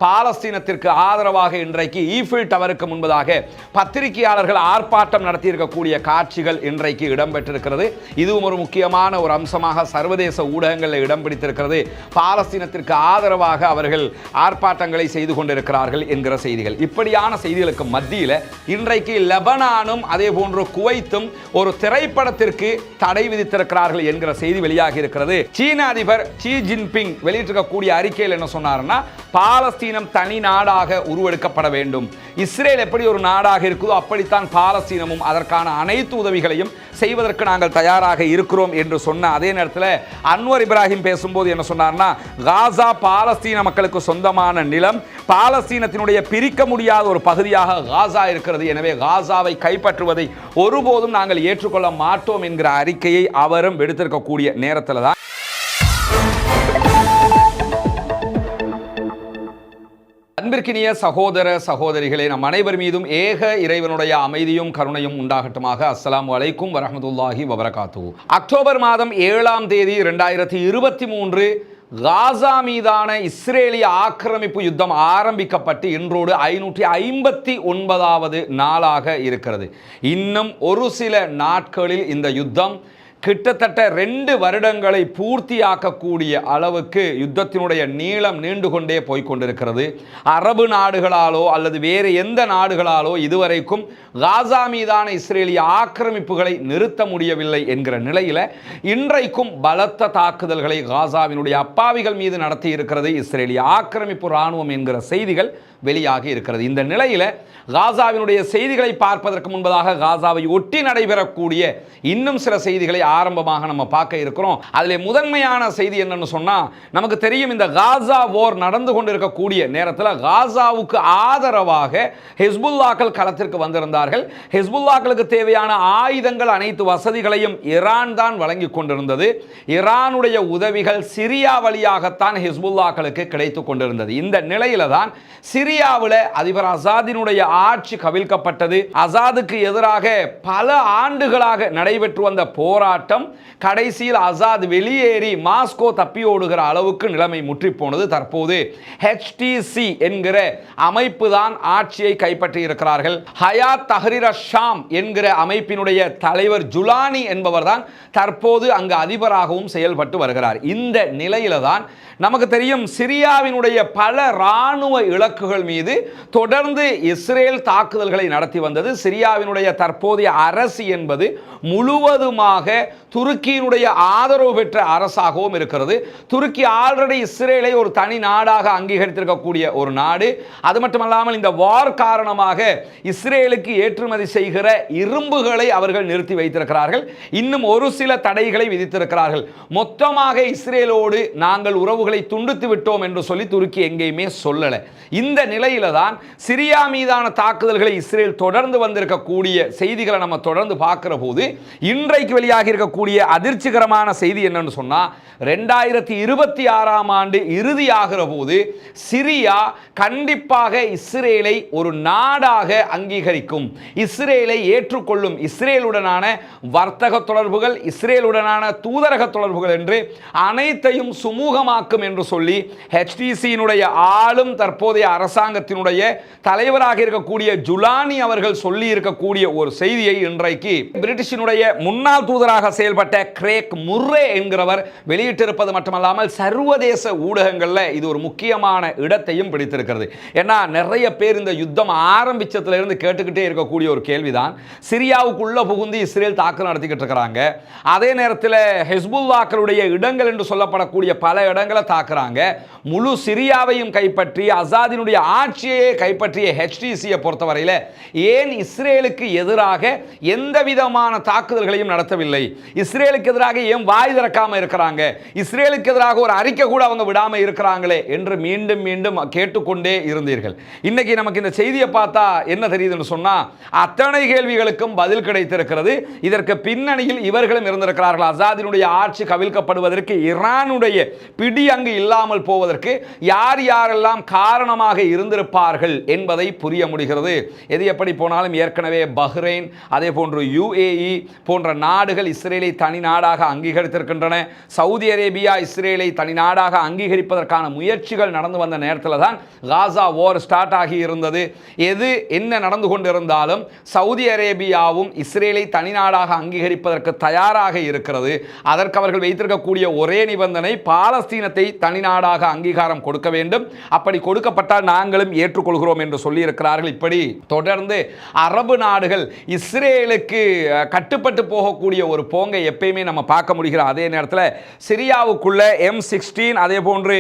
பாலஸ்தீனத்திற்கு ஆதரவாக இன்றைக்கு ஈஃபில் டவருக்கு முன்பதாக பத்திரிகையாளர்கள் ஆர்ப்பாட்டம் நடத்தியிருக்கக்கூடிய காட்சிகள் இன்றைக்கு இடம்பெற்றிருக்கிறது. இதுவும் ஒரு முக்கியமான ஒரு அம்சமாக சர்வதேச ஊடகங்களில் இடம் பிடித்திருக்கிறது. பாலஸ்தீனத்திற்கு ஆதரவாக அவர்கள் ஆர்ப்பாட்டங்களை செய்து கொண்டிருக்கிறார்கள் என்கிற செய்திகள். இப்படியான செய்திகளுக்கு மத்தியில் இன்றைக்கு லெபனானும் அதே போன்று குவைத்தும் ஒரு திரைப்படத்திற்கு தடை விதித்திருக்கிறார்கள் என்கிற செய்தி வெளியாகி இருக்கிறது. சீன அதிபர் ஷி ஜின்பிங் வெளியிட்டிருக்கக்கூடிய அறிக்கையில் என்ன சொன்னார்னா, பாலஸ்தீனம் தனி நாடாக உருவெடுக்கப்பட வேண்டும். இஸ்ரேல் எப்படி ஒரு நாடாக இருக்குதோ அப்படித்தான் பாலஸ்தீனமும், அதற்கான அனைத்து உதவிகளையும் செய்வதற்கு நாங்கள் தயாராக இருக்கிறோம் என்று சொன்ன அதே நேரத்தில் அன்வர் இப்ராஹிம் பேசும்போது என்ன சொன்னார்னா, காசா பாலஸ்தீன மக்களுக்கு சொந்தமான நிலம், பாலஸ்தீனத்தினுடைய பிரிக்க முடியாத ஒரு பகுதியாக காசா இருக்கிறது. எனவே காசாவை கைப்பற்றுவதை ஒருபோதும் நாங்கள் ஏற்றுக்கொள்ள மாட்டோம் என்கிற அறிக்கையை அவரும் எடுத்திருக்கக்கூடிய நேரத்தில் தான் அன்பிற்கினிய சகோதர சகோதரிகளே, நம் அனைவர் மீதும் ஏக இறைவனுடைய அமைதியும் கருணையும் உண்டாகட்டுமாக. அஸ்ஸலாமு அலைக்கும் வரஹ்மத்துல்லாஹி வபரகாத்துஹு. அக்டோபர் மாதம் 7ஆம் தேதி 2023 காசா மீதான இஸ்ரேலிய ஆக்கிரமிப்பு யுத்தம் ஆரம்பிக்கப்பட்டு இன்றோடு 559வது நாளாக இருக்கிறது. இன்னும் ஒரு சில நாட்களில் இந்த யுத்தம் கிட்டத்தட்ட 2 வருடங்களை பூர்த்தியாக்கக்கூடிய அளவுக்கு யுத்தத்தினுடைய நீளம் நீண்டு கொண்டே போய்கொண்டிருக்கிறது. அரபு நாடுகளாலோ அல்லது வேறு எந்த நாடுகளாலோ இதுவரைக்கும் காசா மீதான இஸ்ரேலிய ஆக்கிரமிப்புகளை நிறுத்த முடியவில்லை என்கிற நிலையில் இன்றைக்கும் பலத்த தாக்குதல்களை காசாவினுடைய அப்பாவிகள் மீது நடத்தி இருக்கிறது இஸ்ரேலிய ஆக்கிரமிப்பு இராணுவம் என்கிற செய்திகள் வெளியாகி இருக்கிறது. இந்த நிலையில் காசாவினுடைய செய்திகளை பார்ப்பதற்கு முன்பதாக காசாவை ஒட்டி நடைபெறக்கூடிய இன்னும் சில செய்திகளை ஆரம்பமாக நம்ம பார்க்க இருக்கிறோம். அதில் முதன்மையான செய்தி என்னன்னு சொன்னா, நமக்கு தெரியும் இந்த காசா போர் நடந்து கொண்டிருக்கக்கூடிய நேரத்தில் காசாவுக்கு ஆதரவாக ஹிஸ்புல்லாக்கள் களத்திற்கு வந்திருந்தார்கள். ஹிஸ்புல்லாக்களுக்கு தேவையான ஆயுதங்கள் அனைத்து வசதிகளையும் ஈரான் தான் வழங்கி கொண்டிருந்தது. ஈரானுடைய உதவிகள் சிரியா வழியாகத்தான் ஹிஸ்புல்லாக்களுக்கு கிடைத்துக் கொண்டிருந்தது. இந்த நிலையில தான் சிரியாவில் அதிபர் அசாதினுடைய ஆட்சி கவிழ்க்கப்பட்டது. அசாதுக்கு எதிராக பல ஆண்டுகளாக நடைபெற்று வந்த போராட்டம் கடைசியில் அசாத் வெளியேறி மாஸ்கோ தப்பி ஓடுகிற அளவுக்கு நிலைமை முற்றி போனது. தற்போது HTC என்கிற அமைப்பு தான் ஆட்சியை கைப்பற்றி இருக்கிறார்கள். ஹயாத் தஹ்ரீர் ஷாம் என்கிற அமைப்பினுடைய தலைவர் ஜுலானி என்பவர் தான் தற்போது அங்கு அதிபராகவும் செயல்பட்டு வருகிறார். இந்த நிலையில தான் நமக்கு தெரியும் சிரியாவினுடைய பல இராணுவ இலக்குகள் மீது தொடர்ந்து இஸ்ரேல் தாக்குதல்களை நடத்தி வந்தது. சிரியாவினுடைய தற்போதைய அரசு என்பது முழுவதுமாக துருக்கியினுடைய ஆதரவு பெற்ற அரசாகவும் இருக்கிறது. துருக்கி ஆல்ரெடி இஸ்ரேலை ஒரு தனி நாடாக அங்கீகரித்திருக்கக்கூடிய ஒரு நாடு. அது மட்டுமல்லாமல் இந்த வார் காரணமாக இஸ்ரேலுக்கு ஏற்றுமதி செய்கிற இரும்புகளை அவர்கள் நிறுத்தி வைத்திருக்கிறார்கள். இன்னும் ஒரு சில தடைகளை விதித்திருக்கிறார்கள். மொத்தமாக இஸ்ரேலோடு நாங்கள் உறவுகளை துண்டித்து விட்டோம் என்று சொல்லி துருக்கி எங்கேயுமே சொல்லலை. இந்த நிலையில தான் சிரியா மீதான தாக்குதல்களை இஸ்ரேல் தொடர்ந்து வந்திருக்கக்கூடிய செய்திகளை நம்ம தொடர்ந்து பார்க்கிற போது இன்றைக்கு வெளியாகி இருக்கக்கூடிய அதிர்ச்சிகரமான செய்தி என்னன்னு சொன்னா, 2026ஆம் ஆண்டு இறுதியாகிற போது சிரியா கண்டிப்பாக இஸ்ரேலை ஒரு நாடாக அங்கீகரிக்கும், இஸ்ரேலை ஏற்றுக்கொள்ளும், இஸ்ரேலுடனான வர்த்தக தொடர்புகள், இஸ்ரேலுடனான தூதரக தொடர்புகள் என்று அனைத்தையும் சுமூகமாக்கும் என்று சொல்லி HTC-னுடைய ஆளும் தற்போதைய அரசாங்கத்தினுடைய தலைவராக இருக்கக்கூடிய ஜுலானி அவர்கள் சொல்லி இருக்கக்கூடிய ஒரு செய்தியை இன்றைக்கு பிரிட்டிஷினுடைய முன்னாள் தூதராக செயல்பட்ட கிரேக் முர்ரே என்கிறவர் வெளியிட்டிருப்பது மட்டுமல்லாமல் சர்வதேச ஊடகங்களில் இது ஒரு முக்கியமான இடத்தையும் பிடித்திருக்கிறது. ஏன்னா நிறைய பேர் இந்த யுத்தம் ஆரம்பிச்சதுல இருந்து கேட்டுக்கிட்டே இருக்கக்கூடிய ஒரு கேள்விதான், சிரியாவுக்குள்ள புகுந்து இஸ்ரேல் தாக்குதல் நடத்திக்கிட்டு இருக்கிறாங்க, அதே நேரத்தில் ஹிஸ்புல்லாக்களுடைய இடங்கள் என்று சொல்லப்படக்கூடிய பல இடங்களை தாக்குறாங்க, முழு சிரியாவையும் கைப்பற்றி அசாதினுடைய ஆட்சியை கைப்பற்றிய HTC-யை பொறுத்தவரையில் ஏன் இஸ்ரேலுக்கு எதிராக எந்த விதமான தாக்குதல்களையும் நடத்தவில்லை, இஸ்ரேலுக்கு எதிராக ஏன் வாய் திறக்காம இருக்கிறாங்க, இஸ்ரேலுக்கு எதிராக ஒரு அறிக்கை கூட அவங்க விடாம இருக்கிறாங்களே என்று மீண்டும் மீண்டும் கேட்டுக்கொண்டே இருந்தீர்கள். இன்னைக்கு நமக்கு இந்த செய்தியை பார்த்தா என்ன தெரியுதுன்னு சொன்னா, அத்தனை கேள்விகளுக்கும் பதில் கிடைத்திருக்கிறது. இதற்கு பின்னணியில் இவர்களும் இருந்திருக்கிறார்கள். அசாதினுடைய ஆட்சி கவிழ்க்கப்படுவதற்கு ஈரானுடைய பிடி அங்கு இல்லாமல் போவதற்கு யார் யாரெல்லாம் காரணமாக இருந்திருப்பார்கள் என்பதை புரிய முடிகிறது. எது எப்படி போனாலும் ஏற்கனவே பஹ்ரைன், அதே போன்று UAE போன்ற நாடுகள் இஸ்ரேலை தனி நாடாக அங்கீகரித்திருக்கின்றன. சவுதி அரேபியா இஸ்ரேலை தனி நாடாக அங்கீகரிப்பதற்கான முயற்சிகள் நடந்து வந்த நேரத்தில் தான் காசா வார் ஸ்டார்ட் ஆகி இருந்தது. எது என்ன நடந்து கொண்டிருந்தாலும் சவுதி அரேபியாவும் இஸ்ரேலை தனி நாடாக அங்கீகரிப்பதற்கு தயாராக இருக்கிறது. அதற்கு அவர்கள் வைத்திருக்கக்கூடிய ஒரே நிபந்தனை பாலஸ்தீனத்தை தனி நாடாக அங்கீகாரம் கொடுக்க வேண்டும். அப்படி கொடுக்கப்பட்டால் நாங்களும் ஏற்றுக்கொள்கிறோம் என்று சொல்லியிருக்கிறார்கள். இப்படி தொடர்ந்து அரபு நாடுகள் இஸ்ரேலுக்கு கட்டுப்பட்டு போகக்கூடிய ஒரு போங்கை எப்பயுமே நம்ம பார்க்க முடிகிறோம். அதே நேரத்தில் சிரியாவுக்குள்ள M16 அதே போன்று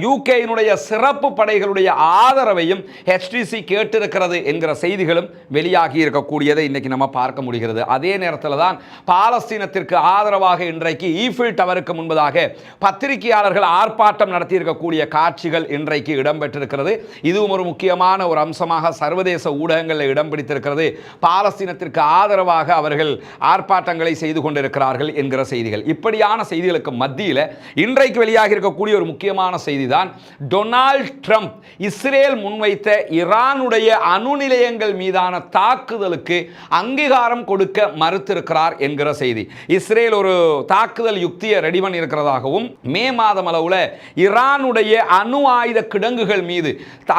யூகேயினுடைய சிறப்பு படைகளுடைய ஆதரவையும் HTC கேட்டிருக்கிறது என்கிற செய்திகளும் வெளியாகி இருக்கக்கூடியதை இன்னைக்கு நம்ம பார்க்க முடிகிறது. அதே நேரத்தில் தான் பாலஸ்தீனத்திற்கு ஆதரவாக இன்றைக்கு ஈஃபில் டவருக்கு முன்பதாக பத்திரிகையாளர்கள் ஆர்ப்பாட்டம் நடத்தியிருக்கக்கூடிய காட்சிகள் இன்றைக்கு இடம்பெற்றிருக்கிறது. இதுவும் ஒரு முக்கியமான ஒரு அம்சமாக சர்வதேச ஊடகங்களில் இடம் பிடித்திருக்கிறது. பாலஸ்தீனத்திற்கு ஆதரவாக அவர்கள் ஆர்ப்பாட்டங்களை செய்து கொண்டிருக்கிறார்கள் என்கிற செய்திகள். இப்படியான செய்திகளுக்கு மத்தியில் இன்றைக்கு வெளியாக இருக்கக்கூடிய ஒரு முக்கியமான செய்தி தான் டொனால்ட் ட்ரம்ப் இஸ்ரேல் முன்வைத்த ஈரானுடைய அணு நிலையங்கள் மீதான தாக்குதலுக்கு அங்கீகாரம் கொடுக்க மறுத்திருக்கிறார் என்கிற செய்தி. இஸ்ரேல் ஒரு தாக்குதல் யுக்தியை ரெடி பண்ணி இருக்கிறதாகவும் மே மாதம் அளவில் ஈரானுடைய அணு ஆயுத கிடங்குகள் மீது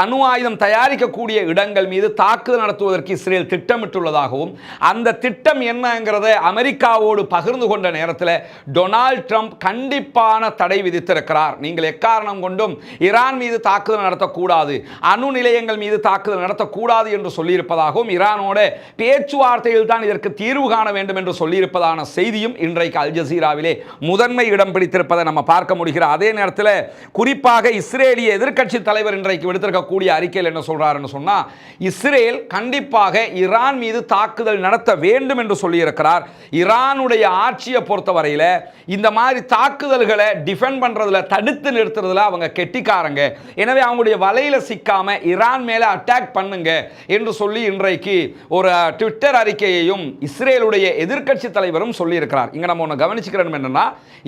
அணு ஆயுதம் தயாரிக்கக்கூடிய இடங்கள் மீது தாக்குதல் நடத்துவதற்கு இஸ்ரேல் திட்டமிட்டுள்ளதாகவும் அந்த திட்டம் என்னங்கிறத அமெரிக்காவோடு பகிர்ந்து கொண்ட நேரத்தில் டொனால்ட் ட்ரம்ப் கண்டிப்பான தடை விதித்திருக்கிறார். நீங்கள் எக்காரணம் கொண்டும் ஈரான் மீது தாக்குதல் நடத்தக்கூடாது, அணு நிலையங்கள் மீது தாக்குதல் நடத்தக்கூடாது என்று சொல்லியிருப்பதாகவும் ஈரானோட பேச்சுவார்த்தையில் தான் இதற்கு தீர்வு காண வேண்டும் என்று சொல்லியிருப்பதான செய்தியும் இன்றைக்கு அல் ஜசீராவிலே முதன்மை இடம் பிடித்திருப்பதை நம்ம பார்க்க முடிகிறது. அதே நேரத்தில் குறிப்பாக இஸ்ரேலிய எதிர்க்கட்சி தலைவர் இன்றைக்கு விடுத்திருக்கக்கூடிய அறிக்கையில் என்ன சொல்றாருன்னு சொன்னா, இஸ்ரேல் கண்டிப்பாக ஈரான் மீது தாக்குதல் நடத்த வேண்டும் என்று சொல்லியிருக்கிறார். ஈரானுடைய ஆட்சியை பொறுத்தவரையில் இந்த மாதிரி தாக்குதல்களை டிஃபெண்ட் பண்றதுல தடுத்து நிறுத்துறதுல அவங்க கெட்டிக்காரங்க. எனவே அவங்களுடைய வலையில சிக்காம ஈரான் மேல அட்டாக் பண்ணுங்க என்று சொல்லி இன்றைக்கு ஒரு ட்விட்டர் அறிக்கையையும் இஸ்ரேலுடைய எதிர்க்கட்சி தலைவரும் சொல்லியிருக்கிறார். இங்க நம்ம ஒன்று கவனிச்சுக்கிறோம் என்னன்னா,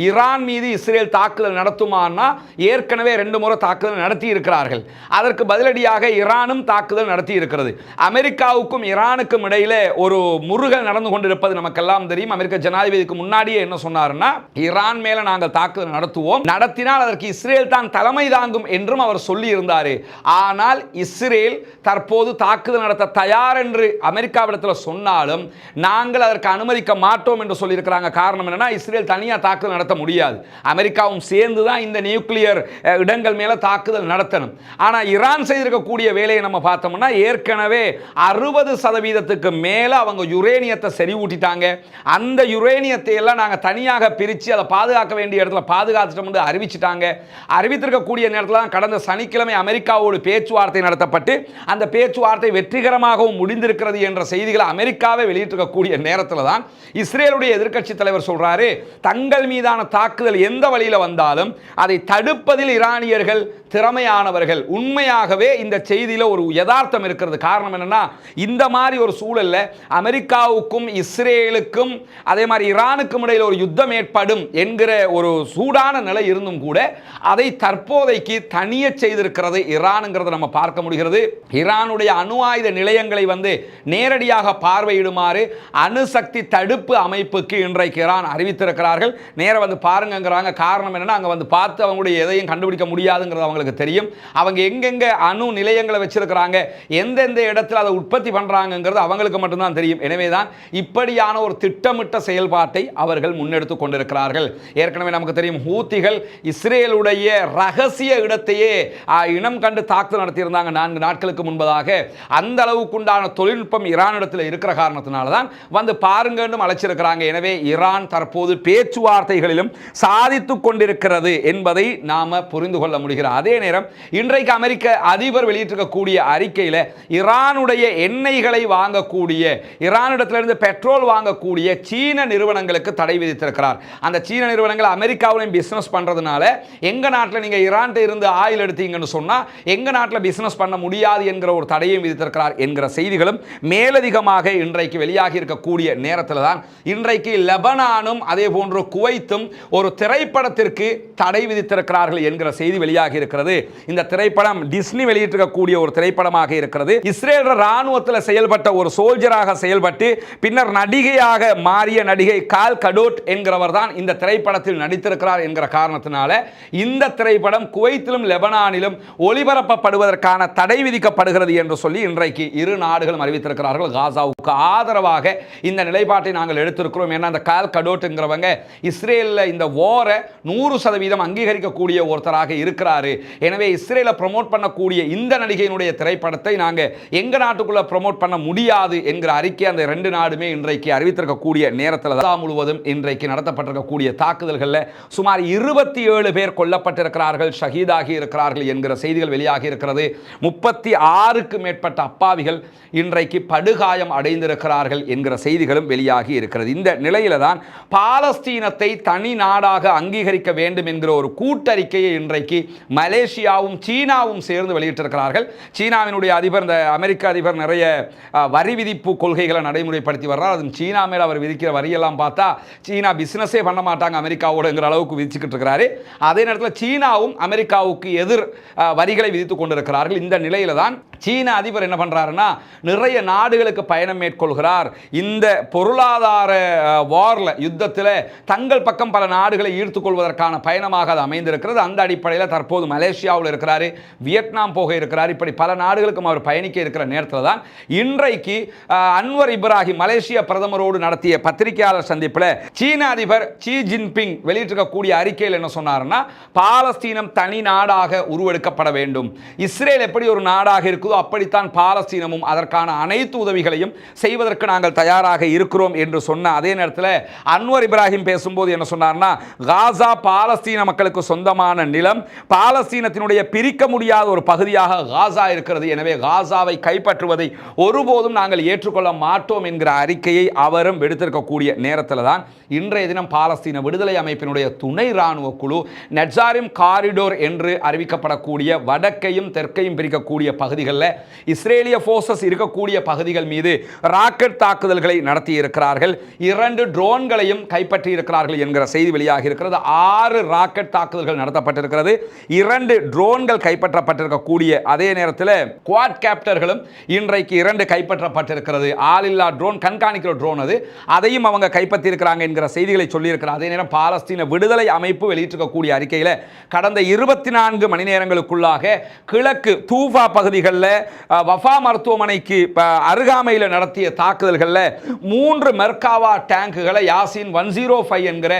ஈரான் மீது இஸ்ரேல் தாக்குதல் நடத்துமானா ஏற்கனவே 2 முறை தாக்குதல் நடத்தி இருக்கிறார்கள். அதற்கு பதிலடியாக ஈரானும் தாக்குதல் நடத்தி இருக்கிறது. அமெரிக்காவுக்கும் ஈரானுக்கும் இடையில ஒரு முருகல் நடந்து கொண்டிருப்பது நமக்கெல்லாம் தெரியும். அமெரிக்க ஜனாதிபதிக்கு முன்னாடியே என்ன சொன்னார்னா, ஈரான் மேல நாங்கள் தாக்குதல் நடத்துவோம், நடத்தினால் அதற்கு இஸ்ரேல் தான் தலைமை தாங்கும் என்றும் அவர் சொல்லி இருந்தார். ஆனால் இஸ்ரேல் தற்போது தாக்குதல் நடத்த தயார் என்று அமெரிக்காவிடத்தில் சொன்னாலும் நாங்கள் அதற்கு அனுமதிக்க மாட்டோம் என்று சொல்லியிருக்கிறாங்க. காரணம் என்னன்னா, இஸ்ரேல் தனியாக தாக்குதல் நடத்த முடியாது, அமெரிக்காவும் சேர்ந்து தான் இந்த நியூக்ளியர் இடங்கள் மேல தாக்குதல் நடத்தணும். ஆனால் ஈரான் செய்திருக்கக்கூடிய வேலையை நம்ம பார்த்தோம்னா ஏற்கனவே 60% மேல அவங்க யுரேனியத்தை செறிவூட்டிட்டாங்க. அந்த யுரேனியத்தை எல்லாம் நாங்கள் தனியாக பிரித்து அதை பாதுகாக்க வேண்டிய இடத்துல பாதுகாத்துட்டோம் என்று அறிவிச்சிட்டாங்க. அறிவித்திருக்கக்கூடிய நேரத்தில் தான் கடந்த சனிக்கிழமை அமெரிக்காவோடு பேச்சுவார்த்தை நடத்தப்பட்டு அந்த பேச்சுவார்த்தை வெற்றிகரமாகவும் முடிந்திருக்கிறது என்ற செய்திகளை அமெரிக்காவை வெளியிட்டிருக்கக்கூடிய நேரத்தில் தான் இஸ்ரேலுடைய எதிர்க்கட்சி தலைவர் சொல்றாரு, தங்கள் மீதான தாக்குதல் எந்த வழியில் வந்தாலும் அதை தடுப்பதில் ஈரானியர்கள் திறமையானவர்கள். உண்மையாகவே இந்த செய்தியில் ஒரு யதார்த்தம் இருக்கிறது. காரணம் என்னன்னா, இந்த மாதிரி ஒரு சூழல்ல அமெரிக்காவுக்கும் இஸ்ரேலுக்கும் அதே மாதிரி ஈரானுக்கும் இடையில் ஒரு யுத்தம் ஏற்படும் என்கிற ஒரு சூடான நிலை இருந்தும் கூட அதை தற்போதைக்கு தனியே செய்திருக்கிறது ஈரானுங்கிறத நம்ம பார்க்க முடிகிறது. ஈரானுடைய அணு ஆயுத நிலையங்களை நேரடியாக பார்வையிடுமாறு அணுசக்தி தடுப்பு அமைப்புக்கு இன்றைக்கு ஈரான் அறிவித்திருக்கிறார்கள். நேர பாருங்கிறாங்க. காரணம் என்னன்னா, அங்க பார்த்து அவங்களுடைய எதையும் கண்டுபிடிக்க முடியாதுங்கிறது அவங்களுக்கு தெரியும். அவங்க எங்கெங்க அணு நிலையங்களை வச்சிருக்கிறாங்க, எந்தெந்த இடத்துல அதை உற்பத்தி பண்றாங்கிறது அவங்களுக்கு மட்டும்தான் தெரியும். எனவேதான் இப்படியான ஒரு திட்டமிட்ட செயல்பாட்டை அவர்கள் முன்னெடுத்துக் கொண்டிருக்கிறார்கள். ஏற்கனவே நமக்கு தெரியும், ஹூத்திகள் இஸ்ரேலுடைய ரகசிய இடத்தையே இனம் கண்டு தாக்குதல் நடத்தியிருந்தாங்க 4 நாட்களுக்கு முன்பதாக. அந்த அளவுக்குண்டான தொழில்நுட்பம் ஈரானிடத்தில் இருக்கிற காரணத்தினால தான் பாருங்கன்னு அழைச்சிருக்கிறாங்க. எனவே ஈரான் தற்போது பேச்சுவார்த்தைகளிலும் சாதித்துக் கொண்டிருக்கிறது என்பதை நாம புரிந்து கொள்ள முடிகிறது. அதே நேரம் இன்றைக்கு அமெரிக்க அதிபர் வெளியிட்டிருக்கக்கூடிய அறிக்கையில் ஈரானுடைய எண்ணெய்களை வாங்கக்கூடிய, ஈரானிடத்திலிருந்து பெட்ரோல் வாங்கக்கூடிய சீன நிறுவனங்களுக்கு தடை விதித்திருக்கிறார். அந்த சீன நிறுவனங்கள் அமெரிக்காவிலும் பிசினஸ் பண்றதுனால எங்க நாட்டில் நீங்க ஈரான் இருந்து ஆயில் எடுத்தீங்கன்னு சொன்னா எங்க நாட்டில் பிசினஸ் பண்ண முடியாது என்கிற ஒரு தடையும் விதித்திருக்கிறார் என்கிற செய்திகளும் மேலதிகமாக இன்றைக்கு வெளியாகி இருக்கக்கூடிய நேரத்தில் தான் இன்றைக்கு லெபனானும் அதே போன்று குவைத்தும் ஒரு திரைப்படத்திற்கு தடை விதித்திருக்கிறார்கள் என்கிற செய்தி வெளியாகி இருக்கிறது. இந்த திரைப்படம் டிஸ்னி வெளியிட்டிருக்கக்கூடிய ஒரு திரைப்படமாக இருக்கிறது. இஸ்ரேல் ராணுவத்தில் செயல்பட்ட ஒரு சோல்ஜராக செயல்பட்டு பின்னர் நடிகையாக மாறிய நடிகை கால் கடோட் என்கிறவர் தான் இந்த திரைப்படத்தில் நடித்திருக்கிறார் என்கிற காரணத்தினால இந்த திரைப்படம் குவைத்திலும் லெபனானிலும் ஒளிபரப்பப்படுவதற்கான தடை விதிக்கப்படுகிறது என்று சொல்லி இன்றைக்கு இரு நாடுகளும் அறிவித்திருக்கிறார்கள். காசாவுக்கு ஆதரவாக இந்த நிலைப்பாட்டை நாங்கள் எடுத்திருக்கிறோம். ஏன்னா அந்த கால் கடோட்ங்கிறவங்க இஸ்ரேலில் இந்த வாரை 100% அங்கீகரிக்கக்கூடிய ஒருத்தராக இருக்கிறாரு. எனவே இஸ்ரேலை ப்ரமோட் பண்ணக்கூடிய இந்த நடிகையினுடைய திரைப்படத்தை நாங்கள் எங்க நாட்டுக்குள்ள ப்ரமோட் பண்ண முடியாது என்கிற அறிக்கை அந்த ரெண்டு நாடுமே இன்றைக்கு அறிவித்திருக்கக்கூடிய நேரத்தில் தான் முழுவதும் இன்றைக்கு நடத்தப்பட்டிருக்கக்கூடிய தாக்குதல்களில் சுமார் 27 பேர் கொல்லப்பட்டிருக்கிறார்கள், ஷஹீதாகி இருக்கிறார்கள் என்கிற செய்திகள் வெளியாகி இருக்கிறது. 36க்கு மேற்பட்ட அப்பாவிகள் இன்றைக்கு படுகாயம் அடைந்திருக்கிறார்கள் என்கிற செய்திகளும் வெளியாகி இருக்கிறது. இந்த நிலையில தான் பாலஸ்தீனத்தை தனி நாடாக அங்கீகரிக்க வேண்டும் என்கிற ஒரு கூட்டறிக்கையை இன்றைக்கு மலேசியாவும் சீனாவும் சேர்ந்து வெளியிட்டிருக்கிறார்கள். சீனாவினுடைய அதிபர், இந்த அமெரிக்க அதிபர் நிறைய வரி விதிப்பு கொள்கைகளை நடைமுறைப்படுத்தி வர்றார். அதுவும் சீனா மேல அவர் விதிக்கிற வரியெல்லாம் பார்த்தா சீனா பிசினஸே பண்ண மாட்டாங்க அமெரிக்காவோடுங்கிற அளவுக்கு விதிச்சுக்கிட்டு இருக்கிறாரு. அதே நேரத்தில் சீனாவும் அமெரிக்காவுக்கு எதிர் வரிகளை விதித்துக் கொண்டிருக்கிறார்கள். இந்த நிலையில தான் சீன அதிபர் என்ன பண்றாருன்னா நிறைய நாடுகளுக்கு பயணம் மேற்கொள்கிறார். இந்த பொருளாதார வார்ல யுத்தத்தில் தங்கள் பக்கம் பல நாடுகளை ஈர்த்துக் கொள்வதற்கான பயணமாக அது அமைந்திருக்கிறது. அந்த அடிப்படையில் தற்போது மலேசியாவில் இருக்கிறாரு, வியட்நாம் போக இருக்கிறார். இப்படி பல நாடுகளுக்கும் அவர் பயணிக்க இருக்கிற நேரத்தில் தான் இன்றைக்கு அன்வர் இப்ராஹிம் மலேசிய பிரதமரோடு நடத்திய பத்திரிகையாளர் சந்திப்பில் சீன அதிபர் ஷி ஜின்பிங் வெளியிட்டிருக்கக்கூடிய அறிக்கையில் என்ன சொன்னார்னா, பாலஸ்தீனம் தனி நாடாக உருவெடுக்கப்பட வேண்டும். இஸ்ரேல் எப்படி ஒரு நாடாக இருக்குதோ அப்படித்தான் பாலஸ்தீனமும் அதற்கான அனைத்து உதவிகளையும் செய்வதற்கு நாங்கள் தயாராக இருக்கிறோம் என்று சொன்ன அதே நேரத்தில் அன்வர் இப்ராஹிம் பேசும்போது என்ன சொன்னார்னா, காசா பாலஸ்தீன மக்களுக்கு சொந்தமான நிலம், பாலஸ்தீனத்தினுடைய பிரிக்க முடியாத ஒரு பகுதியாக காசா இருக்கிறது. எனவே காசாவை கைப்பற்றுவதை ஒருபோதும் நாங்கள் ஏற்றுக்கொள்ள மாட்டோம் என்கிற அறிக்கையை அவரும் எடுத்திருக்கக்கூடிய நேரத்தில் தான் இன்றைய தினம் பாலஸ்தீன விடுதலை அமைப்பினுடைய துணை ராணுவ குழு நெட்சாரிம் காரிடோர் என்று அறிவிக்கப்படக்கூடிய வடக்கையும் தெற்கையும் பிரிக்கக்கூடிய பகுதிகளில் இஸ்ரேலிய போர்சஸ் இருக்கக்கூடிய பகுதிகள் மீது ராக்கெட் தாக்குதல்களை நடத்தி இருக்கிறார்கள். 2 ட்ரோன்களையும் கைப்பற்றி இருக்கிறார்கள் என்கிற செய்தி வெளியாகி இருக்கிறது. 6 ராக்கெட் தாக்குதல்கள் நடத்தப்பட்டிருக்கிறது. 2 ட்ரோன்கள் கைப்பற்றப்பட்டிருக்கக்கூடிய அதே நேரத்தில் குவாட் கேப்டர்களும் இன்றைக்கு 2 கைப்பற்றப்பட்டிருக்கிறது. ஆளில்லா ட்ரோன், கண்காணிக்கிற ட்ரோன், அதையும் அவங்க கைப்பற்றி இருக்கிறாங்க என்கிற செய்திகளை சொல்லியிருக்கிறார். அதே நேரம் பாலஸ்தீன விடுதலை அமைப்பு வெளியிட்டிருக்கக்கூடிய அறிக்கையில் கடந்த 24 மணி நேரங்களுக்குள்ளாக கிழக்கு தூஃபா பகுதிகளில் வஃபா மருத்துவமனைக்கு அருகாமையில் நடத்திய தாக்குதல்களில் 3 மெர்காவா டேங்குகளை யாசின் 105 என்கிற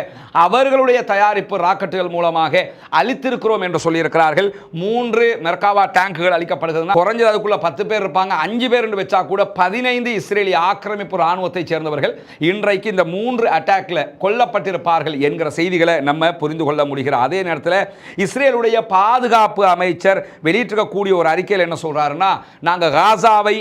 அவர்களுடைய தயாரிப்பு ராக்கெட்டுகள் மூலமாக அளித்திருக்கிறோம் என்று சொல்லியிருக்கிறார்கள். 3 மெர்காவா டேங்குகள் அளிக்கப்படுகிறது. குறைஞ்சது அதுக்குள்ள 10 பேர் இருப்பாங்க. 5 பேர் என்று வச்சா கூட 15 இஸ்ரேலிய ஆக்கிரமிப்பு ராணுவத்தை சேர்ந்தவர்கள் இன்றைக்கு இந்த 3 அட்டாக்ல கொல்லப்பட்டிருப்பார்கள் என்கிற செய்திகளை நம்ம புரிந்து கொள்ள முடிகிற அதே நேரத்தில் இஸ்ரேலுடைய பாதுகாப்பு அமைச்சர் வெளியிட்டிருக்கக்கூடிய ஒரு அறிக்கையில் என்ன சொல்றாருன்னா, நாங்கள் காசாவை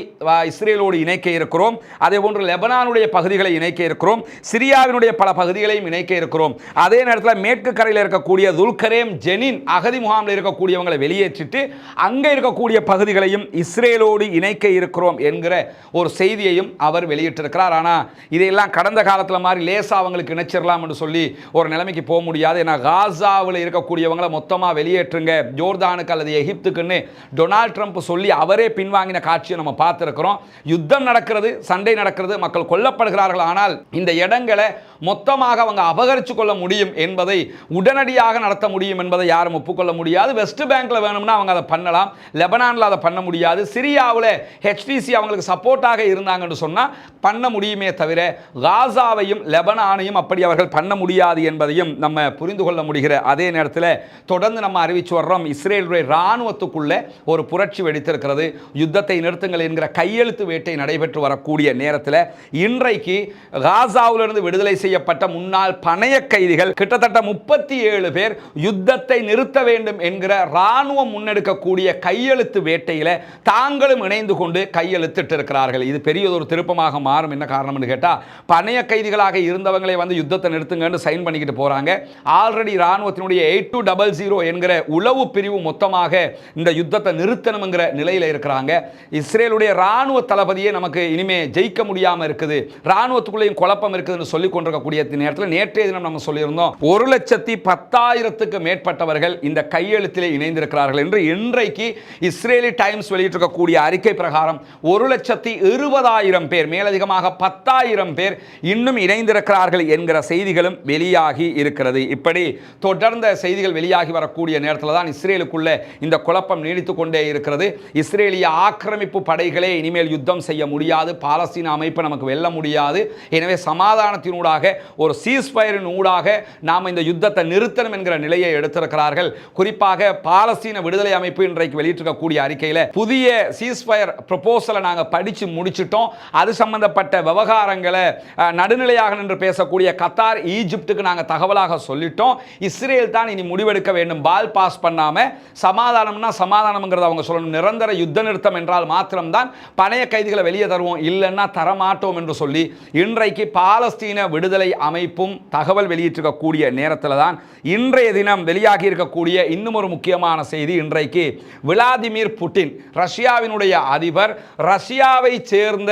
இஸ்ரேலோடு இணைக்க இருக்கிறோம், அதே போன்று லெபனானுடைய பகுதிகளை இணைக்க இருக்கிறோம், சிரியாவினுடைய பல பகுதிகளையும் இணைக்க இருக்கிறோம். அதே நேரத்தில் மேற்கு கரையில் இருக்கக்கூடிய துல்கரேம் ஜெனின் அகதி முகாமில் இருக்கக்கூடியவங்களை வெளியேற்றிட்டு அங்கே இருக்கக்கூடிய பகுதிகளையும் இஸ்ரேலோடு இணைக்க இருக்கிறோம் என்கிற ஒரு செய்தியையும் அவர் வெளியிட்டிருக்கிறார். ஆனால் இதையெல்லாம் கடந்த காலத்தில் மாதிரி லேசா அவங்களுக்கு இணைச்சிடலாம் என்று சொல்லி ஒரு நிலைமைக்கு போக முடியாது. ஏன்னா காசாவில் இருக்கக்கூடியவங்களை மொத்தமாக வெளியேற்றுங்க ஜோர்தானுக்கு அல்லது எகிப்துக்குன்னு டொனால்ட் ட்ரம்ப் சொல்லி அவரே பின்வாங்கின காட்சியை நம்ம பார்த்திருக்கிறோம். யுத்தம் நடக்கிறது, சண்டை நடக்கிறது, மக்கள் கொல்லப்படுகிறார்கள். ஆனால் இந்த இடங்களை மொத்தமாக அவங்க அபகரித்து கொள்ள முடியும் என்பதை, உடனடியாக நடத்த முடியும் என்பதை யாரும் ஒப்புக்கொள்ள முடியாது. வெஸ்ட் பேங்க்ல வேணும்னா அவங்க அதை பண்ணலாம், லெபனானில் அதை பண்ண முடியாது. சிரியாவில் HTC அவங்களுக்கு சப்போர்ட்டாக இருந்தாங்கன்னு சொன்னால் பண்ண முடியுமே தவிர காசாவையும் லெபனானையும் அப்படி அவர்கள் பண்ண முடியாது என்பதையும் நம்ம புரிந்து கொள்ள முடிகிற அதே நேரத்தில் தொடர்ந்து நம்ம அறிவிச்சு வர்றோம், இஸ்ரேலுடைய இராணுவத்துக்குள்ள ஒரு புரட்சி வெடித்திருக்கிறது. யுத்தத்தை நிறுத்துங்கள் என்கிற கையெழுத்து வேட்டை நடைபெற்று வரக்கூடிய நேரத்தில் இன்றைக்கு காசாவிலிருந்து விடுதலை செய்யப்பட்ட முன்னாள் பணைய கைதிகள் கிட்டத்தட்ட 37 பேர் யுத்தத்தை நிறுத்த வேண்டும் என்கிற இராணுவம் முன்னெடுக்கக்கூடிய கையெழுத்து வேட்டையில் தாங்களும் இணைந்து கொண்டு கையெழுத்திட்டு இருக்கிறார்கள். இது பெரியதொரு திருப்பமாக மாறும். என்ன காரணம்னு கேட்டால், பணைய கைதிகளாக இருந்தவங்களே வந்து யுத்தத்தை நிறுத்துங்கன்னு சைன் பண்ணிக்கிட்டு போறாங்க. ஆல்ரெடி இராணுவத்தினுடைய 8200 என்கிற உளவு பிரிவு மொத்தமாக இந்த யுத்தத்தை நிறுத்தணுங்கிற நிலையில் நிலையில் இருக்கிறாங்க. இஸ்ரேலுடைய இராணுவ தளபதியே நமக்கு இனிமே ஜெயிக்க முடியாமல் இருக்குது, இராணுவத்துக்குள்ளேயும் குழப்பம் இருக்குதுன்னு சொல்லிக் கொண்டிருக்கக்கூடிய நேரத்தில் நேற்றைய தினம் நம்ம சொல்லியிருந்தோம் 1,10,000க்கு மேற்பட்டவர்கள் இந்த கையெழுத்திலே இணைந்திருக்கிறார்கள் என்று. இன்றைக்கு இஸ்ரேலி டைம்ஸ் வெளியிட்டிருக்கக்கூடிய அறிக்கை பிரகாரம் 1,20,000 பேர், மேலதிகமாக 10,000 பேர் இன்னும் இணைந்திருக்கிறார்கள் என்கிற செய்திகளும் வெளியாகி இருக்கிறது. இப்படி தொடர்ந்த செய்திகள் வெளியாகி வரக்கூடிய நேரத்தில் தான் இஸ்ரேலுக்குள்ள இந்த குழப்பம் நீடித்துக் கொண்டே இருக்கிறது. இஸ்ரேலிய ஆக்கிரமிப்பு படைகளே இனிமேல் யுத்தம் செய்ய முடியாது, பாலஸ்தீன அமைப்பை நமக்கு வெல்ல முடியாது, எனவே சமாதானத்தினூடாக ஒரு சீஸ்ஃபயரின் ஊடாக நாம் இந்த யுத்தத்தை நிறுத்தணும் என்கிற நிலையை எடுத்திருக்கிறார்கள். குறிப்பாக பாலஸ்தீன விடுதலை அமைப்பு இன்றைக்கு வெளியிட்டிருக்கக்கூடிய அறிக்கையில் புதிய சீஸ்ஃபயர் ப்ரொபோசலை நாங்கள் படித்து முடிச்சிட்டோம், அது சம்பந்தப்பட்ட விவகாரங்களை நடுநிலையாக நின்று பேசக்கூடிய கத்தார், ஈஜிப்டுக்கு நாங்கள் தகவலாக சொல்லிட்டோம். இஸ்ரேல் தான் இனி முடிவெடுக்க வேண்டும், பால் பாஸ் பண்ணாம சமாதானம்னா சமாதானம்ங்கிறத அவங்க சொல்லணும், நிரந்தர யுத்த நிறுத்தம் என்றால் மாத்திரம்தான் பணைய கைதிகளை வெளியே தருவோம், இல்லைன்னா தரமாட்டோம் என்று சொல்லி இன்றைக்கு பாலஸ்தீன விடுதலை அமைப்பும் தகவல் வெளியிட்டிருக்கக்கூடிய நேரத்தில் தான் இன்றைய தினம் வெளியாகி இருக்கக்கூடிய இன்னும் ஒரு முக்கியமான செய்தி. இன்றைக்கு விளாடிமிர் புட்டின், ரஷ்யாவினுடைய அதிபர், ரஷ்யாவை சேர்ந்த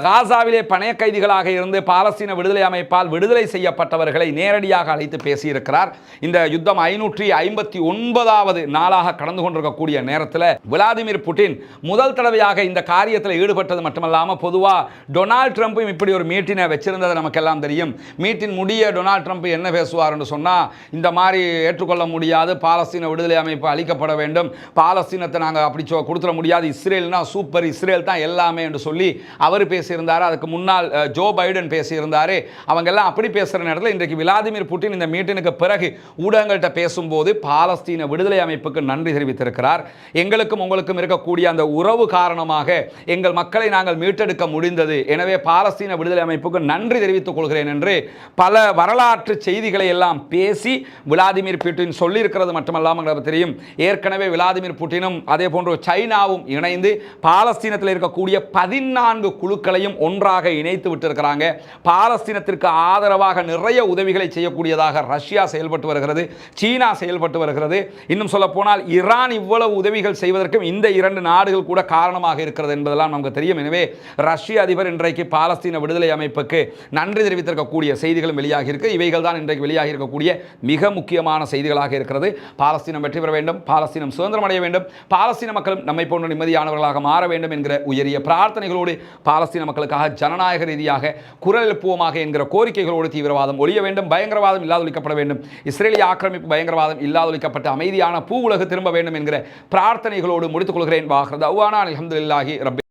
காசாவிலே பணைய கைதிகளாக இருந்து பாலஸ்தீன விடுதலை அமைப்பால் விடுதலை செய்யப்பட்டவர்களை நேரடியாக அழைத்து பேசியிருக்கிறார். இந்த யுத்தம் 559வது நாளாக கடந்து கொண்டிருக்கக்கூடிய நேரத்தில் விளாடிமிர் புட்டின் முதல் தடவையாக இந்த காரியத்தில் ஈடுபட்டது மட்டுமல்லாமல் பொதுவாக டொனால்ட் ட்ரம்ப்பும் இப்படி ஒரு மீட்டினை வச்சிருந்தது நமக்கெல்லாம் தெரியும். மீட்டின் முடிய டொனால்ட் ட்ரம்ப் என்ன பேசுவார் என்று சொன்னால், இந்த மாதிரி ஏற்றுக்கொள்ள முடியாது, பாலஸ்தீன விடுதலை அமைப்பு அளிக்கப்பட வேண்டும், பாலஸ்தீனத்தை நாங்கள் அப்படி கொடுத்துட முடியாது, இஸ்ரேல்னா சூப்பர், இஸ்ரேல் தான் எல்லாமே என்று சொல்லி அவர் பேசியிருந்தார். அதுக்கு முன்னால் ஜோ பைடன் பேசியிருந்தார். அவங்க எல்லாம் அப்படி பேசுகிற நேரத்தில் இன்றைக்கு விளாடிமிர் புட்டின் இந்த மீட்டினுக்கு பிறகு ஊடகங்கள்கிட்ட பேசும்போது பாலஸ்தீன விடுதலை அமைப்புக்கு நன்றி தெரிவித்திருக்கிறார். எங்களுக்கும் உங்களுக்கும் இருக்கக்கூடிய அந்த உறவு காரணமாக எங்கள் மக்களை நாங்கள் மீட்டெடுக்க முடிந்தது, எனவே பாலஸ்தீன விடுதலை அமைப்புக்கு நன்றி தெரிவித்துக் கொள்கிறேன் என்று பல வரலாற்று செய்திகளை எல்லாம் பேசி விளாடிமிர் புட்டின் சொல்லியிருக்கிறது மட்டுமல்லாமல் தெரியும். ஏற்கனவே விளாடிமிர் புட்டினும் அதே போன்று சைனாவும் இணைந்து பாலஸ்தீனத்தில் இருக்கக்கூடிய 14 குழுக்களையும் ஒன்றாக இணைத்து விட்டிருக்கிறாங்க. பாலஸ்தீனத்திற்கு ஆதரவாக நிறைய உதவிகளை செய்யக்கூடியதாக ரஷ்யா செயல்பட்டு வருகிறது, சீனா செயல்பட்டு வருகிறது. இன்னும் சொல்ல போனால் ஈரான் இவ்வளவு உதவிகள் செய்வதற்கும் இந்த 2 நாடுகள் கூட காரணமாக இருக்கிறது என்பதெல்லாம் நமக்கு தெரியும். எனவே ரஷ்ய அதிபர் இன்றைக்கு பாலஸ்தீன விடுதலை அமைப்புக்கு நன்றி தெரிவித்திருக்கக்கூடிய செய்திகளும் வெளியாகி இருக்கு. இவைகள் தான் இன்றைக்கு வெளியாகி இருக்கக்கூடிய மிக முக்கியமான செய்திகளாக இருக்கிறது. பாலஸ்தீனம் வெற்றி பெற வேண்டும், பாலஸ்தீனம் சுதந்திரம் அடைய வேண்டும், பாலஸ்தீன மக்களும் நம்மை போன்ற நிம்மதியானவர்களாக மாற வேண்டும் என்கிற உயரிய பிரார்த்தனைகளோடு பாலஸ்தீன மக்களுக்காக ஜனநாயக ரீதியாக குரல் எழுப்புவோமாக என்கிற கோரிக்கைகளோடு தீவிரவாதம் ஒழிய வேண்டும், பயங்கரவாதம் இல்லாதொழிக்கப்பட வேண்டும், இஸ்ரேலிய ஆக்கிரமிப்பு பயங்கரவாதம் இல்லாதொழிக்கப்பட்டு அமைதியான பூ உலகு திரும்ப வேண்டும் என்கிற பிரார்த்தனைகளோடு முடித்துக் கொள்கிறேன். வாஹ்ரத் அவ்வானா அல்ஹம்துலில்லாஹி ரப்பி